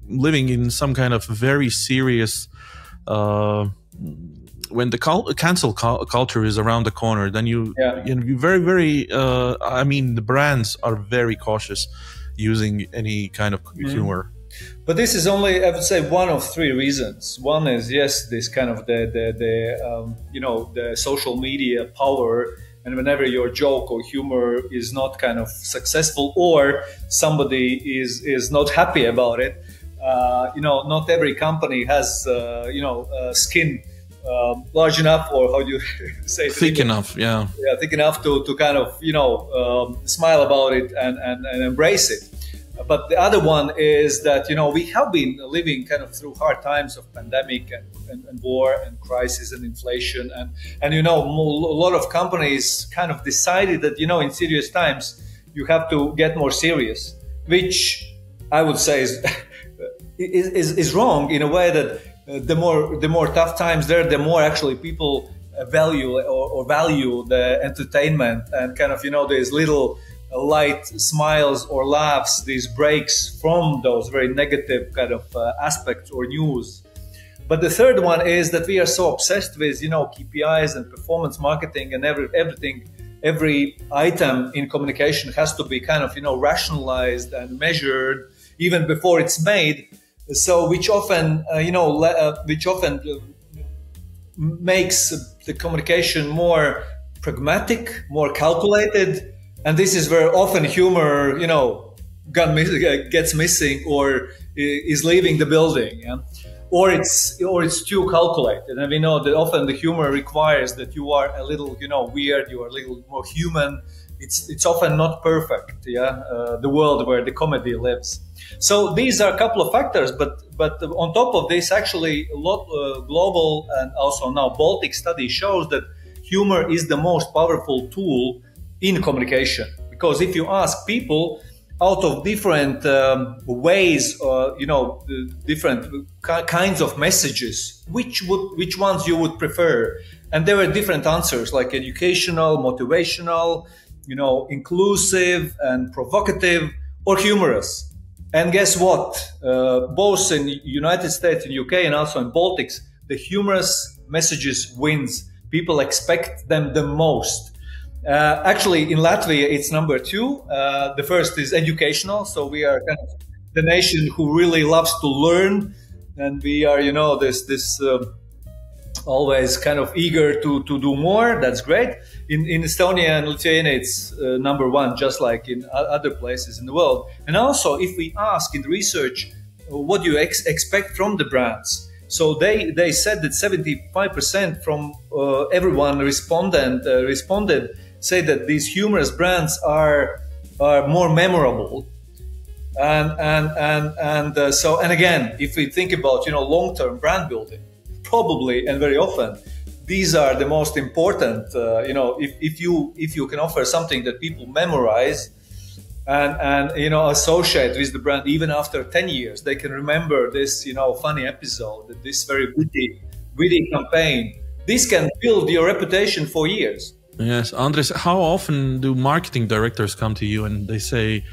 Speaker 1: living in some kind of very serious. When the cancel culture is around the corner, then you very, very. I mean, the brands are very cautious using any kind of humor.
Speaker 6: But this is only, I would say, one of three reasons. One is, yes, this kind of the social media power, and whenever your joke or humor is not kind of successful, or somebody is not happy about it, not every company has skin large enough, or how do you say it?
Speaker 1: Thick enough, yeah,
Speaker 6: thick enough to kind of smile about it and embrace it. But the other one is that, we have been living kind of through hard times of pandemic and war and crisis and inflation. And a lot of companies kind of decided that, in serious times, you have to get more serious, which I would say is wrong in a way that the more tough times there, the more actually people value the entertainment and kind of, these little light smiles or laughs, these breaks from those very negative kind of aspects or news. But the third one is that we are so obsessed with, KPIs and performance marketing, and every item in communication has to be kind of, rationalized and measured even before it's made. So which often makes the communication more pragmatic, more calculated. And this is where often humor, gets missing or is leaving the building, or it's too calculated. And we know that often the humor requires that you are a little, weird, you are a little more human. It's often not perfect, the world where the comedy lives. So these are a couple of factors, but on top of this, actually, a lot global and also now Baltic study shows that humor is the most powerful tool in communication, because if you ask people out of different ways, different kinds of messages, which ones you would prefer, and there are different answers like educational, motivational, inclusive and provocative, or humorous. And guess what? Both in United States and UK and also in Baltics, the humorous messages wins. People expect them the most. Actually, in Latvia, it's number 2. The first is educational. So we are kind of the nation who really loves to learn. And we are, this always kind of eager to do more. That's great. In Estonia and Lithuania, it's number 1, just like in other places in the world. And also, if we ask in research, what do you expect from the brands? So they said that 75% from everyone responded say that these humorous brands are more memorable. And again, if we think about long-term brand building, probably and very often these are the most important. If you can offer something that people memorize and associate with the brand, even after 10 years, they can remember this funny episode, this very witty campaign. This can build your reputation for years.
Speaker 1: Yes, Andris, how often do marketing directors come to you and they say,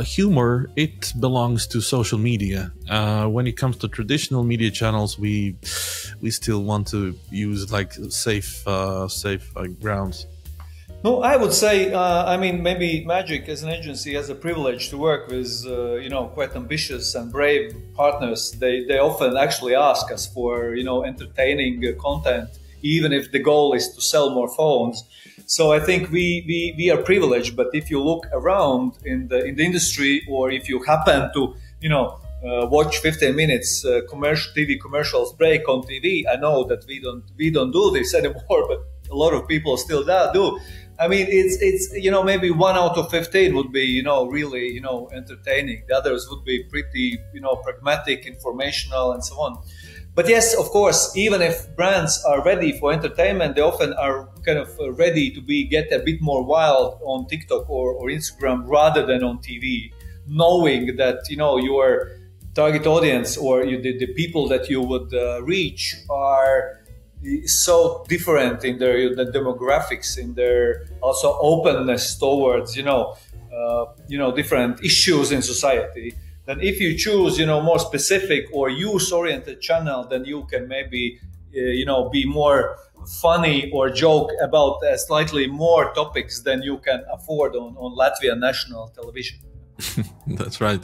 Speaker 1: humor, it belongs to social media. When it comes to traditional media channels, we still want to use like safe grounds.
Speaker 6: No, I would say, maybe Magic as an agency has a privilege to work with, quite ambitious and brave partners. They often actually ask us for, entertaining content, even if the goal is to sell more phones. So I think we are privileged. But if you look around in the industry, or if you happen to, watch 15 minutes TV commercials break on TV, I know that we don't do this anymore, but a lot of people still do. I mean, it's maybe 1 out of 15 would be really entertaining. The others would be pretty pragmatic, informational, and so on. But yes, of course, even if brands are ready for entertainment, they often are kind of ready to get a bit more wild on TikTok or Instagram rather than on TV, knowing that your target audience or the people that you would reach are so different in their demographics, in their also openness towards different issues in society. Then if you choose more specific or use-oriented channel, then you can maybe be more funny or joke about slightly more topics than you can afford on Latvian national television.
Speaker 1: That's right.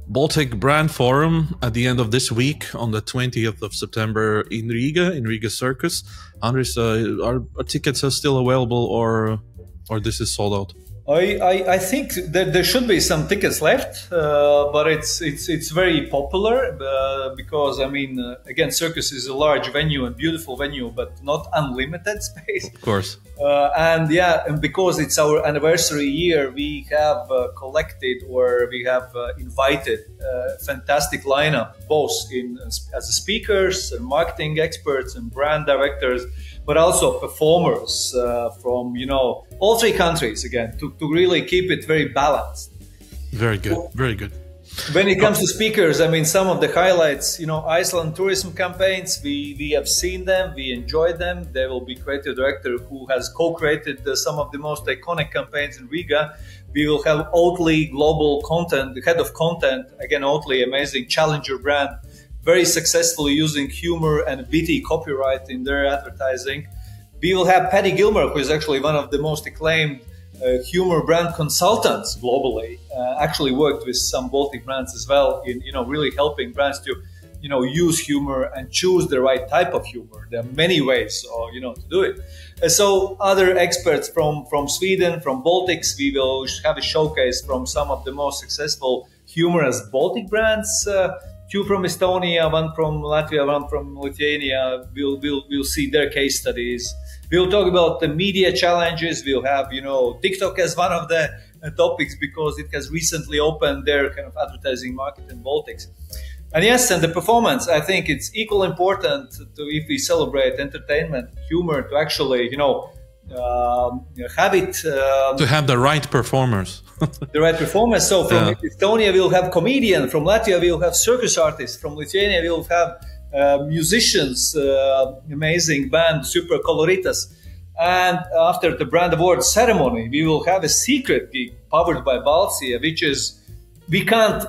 Speaker 1: Baltic Brand Forum at the end of this week on the 20th of September in Riga Circus. Andris, are tickets are still available or this is sold out?
Speaker 6: I think that there should be some tickets left, but it's very popular because again, Circus is a large venue and beautiful venue, but not unlimited space.
Speaker 1: Of course.
Speaker 6: And because it's our anniversary year, we have collected or we have invited a fantastic lineup, both as speakers and marketing experts and brand directors, but also performers from all three countries again to really keep it very balanced.
Speaker 1: Very good, very good.
Speaker 6: When it comes to speakers, some of the highlights, Iceland tourism campaigns, we have seen them, we enjoyed them. There will be creative director who has co-created some of the most iconic campaigns in Riga. We will have Oatly global content, the head of content, again, Oatly, amazing challenger brand, very successfully using humor and witty copyright in their advertising. We will have Paddy Gilmer, who is actually one of the most acclaimed humor brand consultants globally, actually worked with some Baltic brands as well in really helping brands to use humor and choose the right type of humor. There are many ways to do it. So other experts from Sweden, from Baltics, we will have a showcase from some of the most successful humorous Baltic brands. Two from Estonia, one from Latvia, one from Lithuania. We'll see their case studies. We'll talk about the media challenges. We'll have, TikTok as one of the topics because it has recently opened their kind of advertising market in Baltics. And yes, and the performance, I think it's equally important if we celebrate entertainment, humor, to actually, have it.
Speaker 1: To have the right performers.
Speaker 6: The right performers. So from Estonia, we'll have comedian. From Latvia, we'll have circus artists. From Lithuania, we'll have musicians, amazing band, Super Coloritas. And after the brand award ceremony, we will have a secret gig powered by Baltija, which is we can't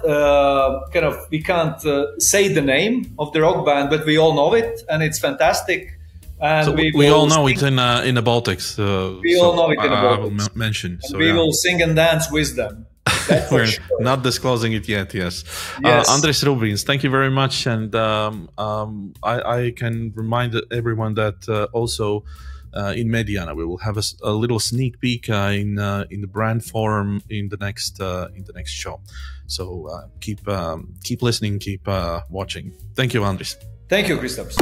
Speaker 6: say the name of the rock band, but we all know it, and it's fantastic. And
Speaker 1: so we all know it in the Baltics.
Speaker 6: We all know it in the Baltics.
Speaker 1: Mention. So
Speaker 6: we will sing and dance with them.
Speaker 1: We're not disclosing it yet. Yes. Andris Rubīns, thank you very much. And I can remind everyone that also in Mediana. We will have a little sneak peek in the brand forum in the next show. So keep listening, keep watching. Thank you, Andris.
Speaker 6: Thank you, Kristaps.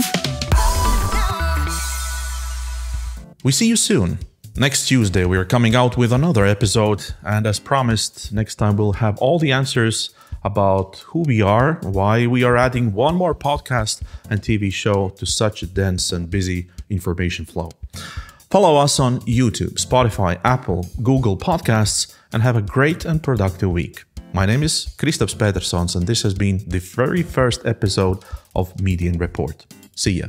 Speaker 1: We see you soon. Next Tuesday, we are coming out with another episode. And as promised, next time we'll have all the answers about who we are, why we are adding one more podcast and TV show to such a dense and busy information flow. Follow us on YouTube, Spotify, Apple, Google Podcasts, and have a great and productive week. My name is Kristaps Petersons, and this has been the very first episode of Mediana Report. See ya.